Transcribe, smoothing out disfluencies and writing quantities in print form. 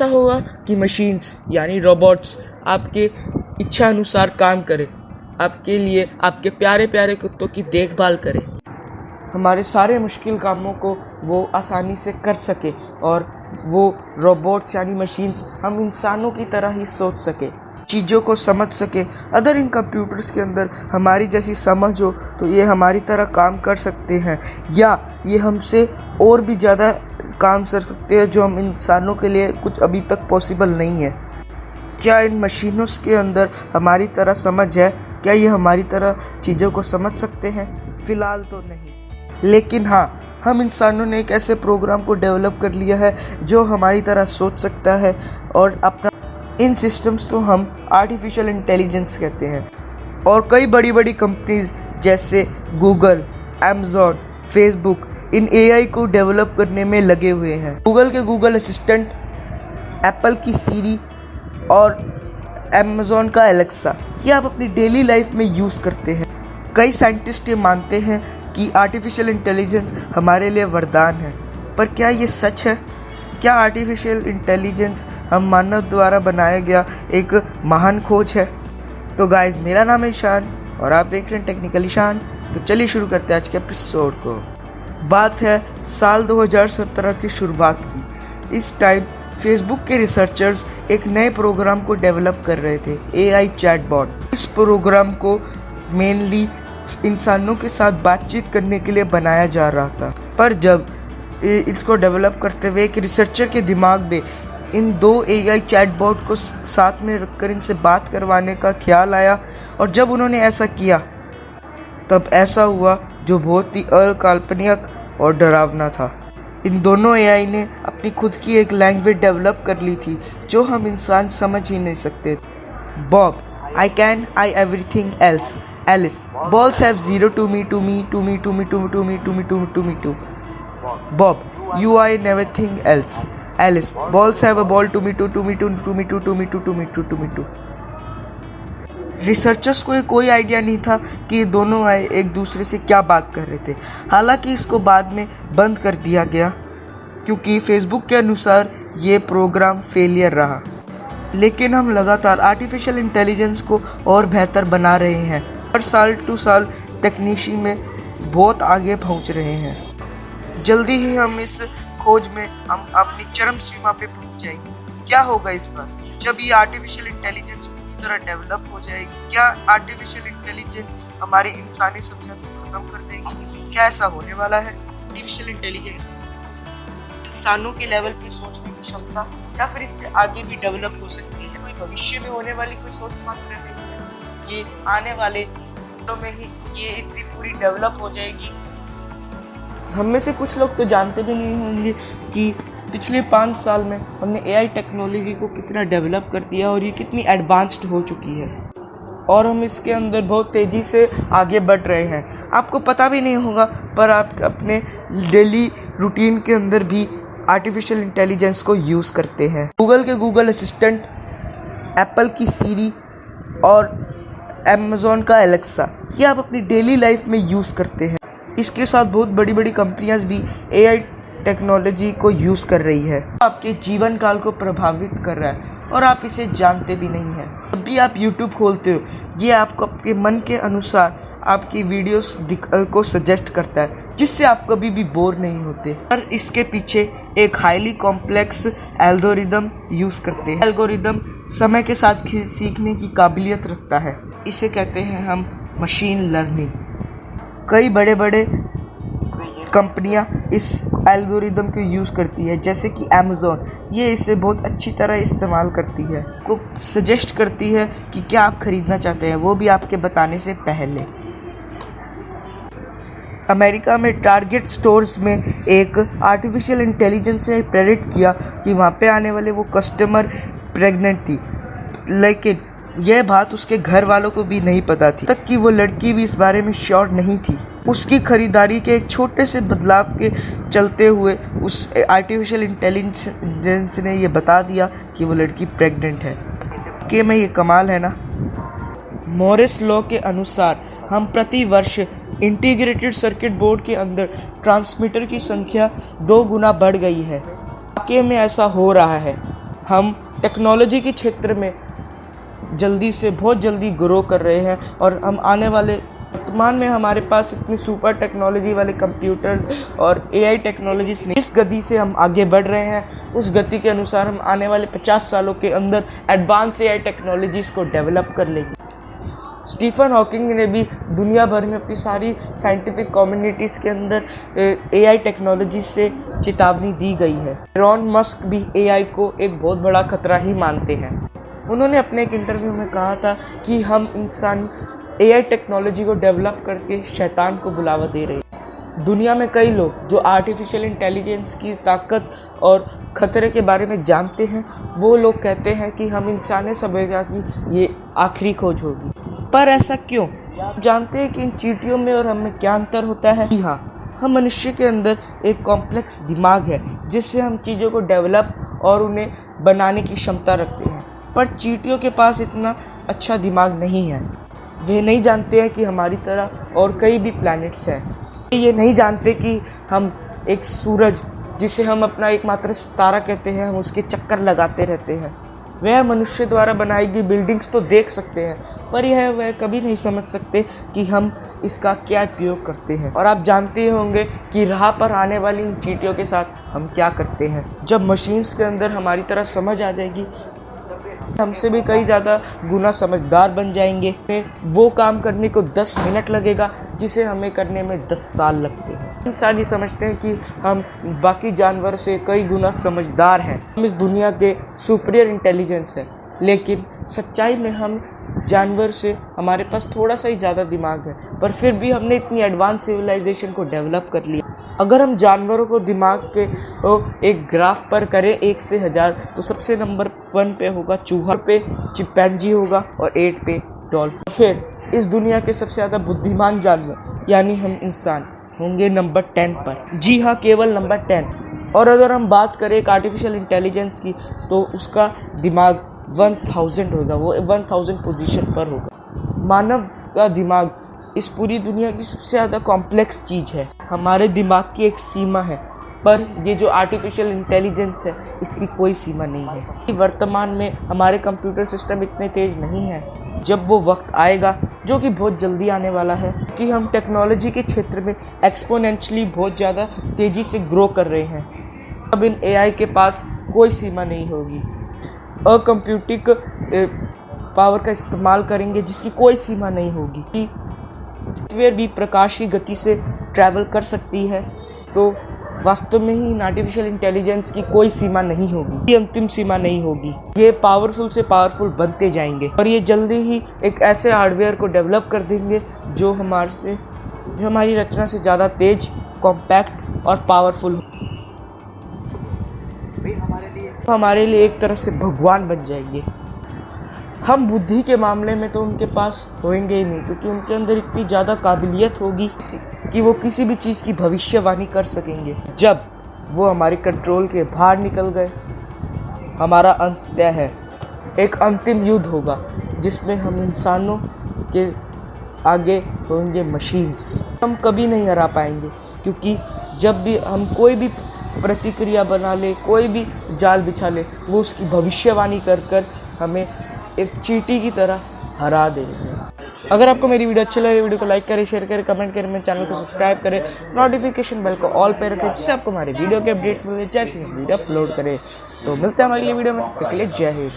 ऐसा होगा कि मशीन्स यानी रोबोट्स आपके इच्छा अनुसार काम करें, आपके लिए आपके प्यारे प्यारे कुत्तों की देखभाल करें, हमारे सारे मुश्किल कामों को वो आसानी से कर सके और वो रोबोट्स यानी मशीन्स हम इंसानों की तरह ही सोच सके, चीज़ों को समझ सके। अगर इन कंप्यूटर्स के अंदर हमारी जैसी समझ हो तो ये हमारी तरह काम कर सकते हैं या ये हमसे और भी ज़्यादा काम कर सकते हैं जो हम इंसानों के लिए कुछ अभी तक पॉसिबल नहीं है। क्या इन मशीनों के अंदर हमारी तरह समझ है? क्या ये हमारी तरह चीज़ों को समझ सकते हैं? फ़िलहाल तो नहीं, लेकिन हाँ, हम इंसानों ने एक ऐसे प्रोग्राम को डेवलप कर लिया है जो हमारी तरह सोच सकता है और अपना इन सिस्टम्स को हम आर्टिफिशियल इंटेलिजेंस कहते हैं। और कई बड़ी बड़ी कंपनीज जैसे गूगल, अमेज़ॉन, फेसबुक इन एआई को डेवलप करने में लगे हुए हैं। गूगल के गूगल असिस्टेंट, एप्पल की सीरी और अमेज़ॉन का एलेक्सा ये आप अपनी डेली लाइफ में यूज़ करते हैं। कई साइंटिस्ट ये मानते हैं कि आर्टिफिशियल इंटेलिजेंस हमारे लिए वरदान है, पर क्या ये सच है? क्या आर्टिफिशियल इंटेलिजेंस हम मानव द्वारा बनाया गया एक महान खोज है? तो गाइस, मेरा नाम है ईशान और आप देख रहे हैं टेक्निकल ईशान। तो चलिए शुरू करते हैं आज के एपिसोड को। बात है साल 2017 की शुरुआत की। इस टाइम फेसबुक के रिसर्चर्स एक नए प्रोग्राम को डेवलप कर रहे थे, एआई चैटबॉट। इस प्रोग्राम को मेनली इंसानों के साथ बातचीत करने के लिए बनाया जा रहा था, पर जब इसको डेवलप करते हुए एक रिसर्चर के दिमाग में इन दो एआई चैटबॉट को साथ में रखकर इनसे बात करवाने का ख्याल आया और जब उन्होंने ऐसा किया तब ऐसा हुआ जो बहुत ही अकाल्पनिक और डरावना था। इन दोनों एआई ने अपनी खुद की एक लैंग्वेज डेवलप कर ली थी जो हम इंसान समझ ही नहीं सकते। Bob, I can, I everything else, Alice, balls have zero to me, to me, to me, to me, to me, to me, to me, to me, to me, to. Bob, you are everything else. Alice, balls have a ball to me, to me, to me, to me, to me, to me, to. Researchers को कोई idea नहीं था कि ये दोनों आए एक दूसरे से क्या बात कर रहे थे। हालांकि इसको बाद में बंद कर दिया गया क्योंकि फेसबुक के अनुसार ये प्रोग्राम फेलियर रहा। लेकिन हम लगातार आर्टिफिशियल इंटेलिजेंस को और बेहतर बना रहे हैं और साल टू साल टेक्नोलॉजी में बहुत आगे पहुंच रहे हैं। जल्दी ही हम इस खोज में हम अपनी चरम सीमा पे पहुंच जाएंगे। क्या होगा इस बार जब ये आर्टिफिशियल इंटेलिजेंस पूरी तरह डेवलप हो जाएगी? क्या आर्टिफिशियल इंटेलिजेंस हमारी इंसानी सभ्यता को खत्म कर देगी? क्या ऐसा होने वाला है? आर्टिफिशियल इंटेलिजेंस इंसानों के लेवल पे सोचने की क्षमता या फिर इससे आगे भी डेवलप हो सकती है? कोई भविष्य में होने वाली कोई सोच मात्र नहीं है, ये आने वाले दिनों में ही ये इतनी पूरी डेवलप हो जाएगी। हम में से कुछ लोग तो जानते भी नहीं होंगे कि पिछले 5 साल में हमने एआई टेक्नोलॉजी को कितना डेवलप कर दिया और ये कितनी एडवांस्ड हो चुकी है और हम इसके अंदर बहुत तेज़ी से आगे बढ़ रहे हैं। आपको पता भी नहीं होगा, पर आप अपने डेली रूटीन के अंदर भी आर्टिफिशियल इंटेलिजेंस को यूज़ करते हैं। गूगल के गूगल असिस्टेंट, एप्पल की सीरी और अमेज़ॉन का एलेक्सा ये आप अपनी डेली लाइफ में यूज़ करते हैं। इसके साथ बहुत बड़ी बड़ी कंपनियां भी एआई टेक्नोलॉजी को यूज़ कर रही है। आपके जीवन काल को प्रभावित कर रहा है और आप इसे जानते भी नहीं हैं। जब भी आप यूट्यूब खोलते हो ये आपको आपके मन के अनुसार आपकी वीडियोस को सजेस्ट करता है जिससे आप कभी भी बोर नहीं होते। पर इसके पीछे एक हाईली कॉम्प्लेक्स एल्गोरिदम यूज़ करते हैं। एल्गोरिदम समय के साथ सीखने की काबिलियत रखता है, इसे कहते हैं हम मशीन लर्निंग। कई बड़े बड़े कंपनियां इस एल्गोरिदम को यूज़ करती है, जैसे कि अमेज़ॉन ये इसे बहुत अच्छी तरह इस्तेमाल करती है, को सजेस्ट करती है कि क्या आप ख़रीदना चाहते हैं, वो भी आपके बताने से पहले। अमेरिका में टारगेट स्टोर्स में एक आर्टिफिशियल इंटेलिजेंस ने प्रेडिक्ट किया कि वहाँ पे आने वाले वो कस्टमर प्रेग्नेंट थी, लेकिन यह बात उसके घर वालों को भी नहीं पता थी, तक कि वो लड़की भी इस बारे में श्योर नहीं थी। उसकी खरीदारी के एक छोटे से बदलाव के चलते हुए उस आर्टिफिशियल इंटेलिजेंस ने ये बता दिया कि वो लड़की प्रेग्नेंट है। कि में ये कमाल है ना। मॉरिस लॉ के अनुसार हम प्रति वर्ष इंटीग्रेटेड सर्किट बोर्ड के अंदर ट्रांसमीटर की संख्या 2 गुना बढ़ गई है। वाकई में ऐसा हो रहा है। हम टेक्नोलॉजी के क्षेत्र में बहुत जल्दी ग्रो कर रहे हैं और हम आने वाले वर्तमान में हमारे पास इतनी सुपर टेक्नोलॉजी वाले कंप्यूटर और एआई टेक्नोलॉजीज ने, इस गति से हम आगे बढ़ रहे हैं, उस गति के अनुसार हम आने वाले 50 सालों के अंदर एडवांस एआई टेक्नोलॉजीज को डेवलप कर लेंगे। स्टीफन हॉकिंग ने भी दुनिया भर में अपनी सारी साइंटिफिक कम्युनिटीज़ के अंदर एआई टेक्नोलॉजी से चेतावनी दी गई है। एलॉन मस्क भी एआई को एक बहुत बड़ा खतरा ही मानते हैं। उन्होंने अपने एक इंटरव्यू में कहा था कि हम इंसान एआई टेक्नोलॉजी को डेवलप करके शैतान को बुलावा दे रहे हैं। दुनिया में कई लोग जो आर्टिफिशियल इंटेलिजेंस की ताकत और ख़तरे के बारे में जानते हैं, वो लोग कहते हैं कि हम इंसानी सभ्यता की ये आखिरी खोज होगी। पर ऐसा क्यों? आप जानते हैं कि इन चींटियों में और हमें क्या अंतर होता है? जी हाँ, हम मनुष्य के अंदर एक कॉम्प्लेक्स दिमाग है जिससे हम चीज़ों को डेवलप और उन्हें बनाने की क्षमता रखते हैं। पर चींटियों के पास इतना अच्छा दिमाग नहीं है। वे नहीं जानते हैं कि हमारी तरह और कई भी प्लैनेट्स हैं। ये नहीं जानते कि हम एक सूरज, जिसे हम अपना एकमात्र तारा कहते हैं, हम उसके चक्कर लगाते रहते हैं। वह मनुष्य द्वारा बनाई गई बिल्डिंग्स तो देख सकते हैं, पर वह कभी नहीं समझ सकते कि हम इसका क्या उपयोग करते हैं। और आप जानते ही होंगे कि राह पर आने वाली इन चींटियों के साथ हम क्या करते हैं। जब मशीन्स के अंदर हमारी तरह समझ आ जाएगी, हमसे भी कई ज़्यादा गुना समझदार बन जाएंगे। वो काम करने को 10 मिनट लगेगा जिसे हमें करने में 10 साल लगते हैं। इंसान ये समझते हैं कि हम बाकी जानवर से कई गुना समझदार हैं, हम इस दुनिया के सुपीरियर इंटेलिजेंस हैं, लेकिन सच्चाई में हम जानवर से हमारे पास थोड़ा सा ही ज़्यादा दिमाग है, पर फिर भी हमने इतनी एडवांस सिविलाइजेशन को डेवलप कर लिया। अगर हम जानवरों को दिमाग के एक ग्राफ पर करें 1 से 1000, तो सबसे नंबर 1 पे होगा चूहा, पे चिंपैंजी होगा और 8 पे डॉल्फिन। फिर इस दुनिया के सबसे ज़्यादा बुद्धिमान जानवर यानी हम इंसान होंगे नंबर 10 पर। जी हाँ, केवल नंबर 10। और अगर हम बात करें एक आर्टिफिशियल इंटेलिजेंस की, तो उसका दिमाग 1000 होगा, वो 1000 पोजीशन पर होगा। मानव का दिमाग इस पूरी दुनिया की सबसे ज़्यादा कॉम्प्लेक्स चीज़ है। हमारे दिमाग की एक सीमा है, पर ये जो आर्टिफिशियल इंटेलिजेंस है, इसकी कोई सीमा नहीं है। वर्तमान में हमारे कंप्यूटर सिस्टम इतने तेज़ नहीं है। जब वो वक्त आएगा, जो कि बहुत जल्दी आने वाला है, कि हम टेक्नोलॉजी के क्षेत्र में एक्सपोनेंशियली बहुत ज़्यादा तेज़ी से ग्रो कर रहे हैं। अब इन एआई के पास कोई सीमा नहीं होगी। कंप्यूटिंग पावर का इस्तेमाल करेंगे जिसकी कोई सीमा नहीं होगी। सॉफ्टवेयर भी प्रकाश की गति से ट्रैवल कर सकती है, तो वास्तव में ही आर्टिफिशियल इंटेलिजेंस की कोई सीमा नहीं होगी, ये अंतिम सीमा नहीं होगी। ये पावरफुल से पावरफुल बनते जाएंगे और ये जल्दी ही एक ऐसे हार्डवेयर को डेवलप कर देंगे जो हमारी रचना से ज़्यादा तेज, कॉम्पैक्ट और पावरफुल हमारे लिए एक तरह से भगवान बन जाएंगे। हम बुद्धि के मामले में तो उनके पास होंगे ही नहीं, क्योंकि उनके अंदर इतनी ज़्यादा काबिलियत होगी कि वो किसी भी चीज़ की भविष्यवाणी कर सकेंगे। जब वो हमारे कंट्रोल के बाहर निकल गए, हमारा अंत तय है। एक अंतिम युद्ध होगा जिसमें हम इंसानों के आगे होंगे मशीन्स। हम कभी नहीं हरा पाएंगे, क्योंकि जब भी हम कोई भी प्रतिक्रिया बना ले, कोई भी जाल बिछा ले, वो उसकी भविष्यवाणी कर हमें एक चींटी की तरह हरा देंगे। अगर आपको मेरी वीडियो अच्छी लगे, वीडियो को लाइक करें, शेयर करें, कमेंट करें, मेरे चैनल को सब्सक्राइब करें, नोटिफिकेशन बेल को ऑल पे रखें, जिससे आपको हमारे वीडियो के अपडेट्स मिले जैसे हम वीडियो अपलोड करें। तो मिलते हैं हमारी वीडियो में, तब तक के लिए जय हिंद।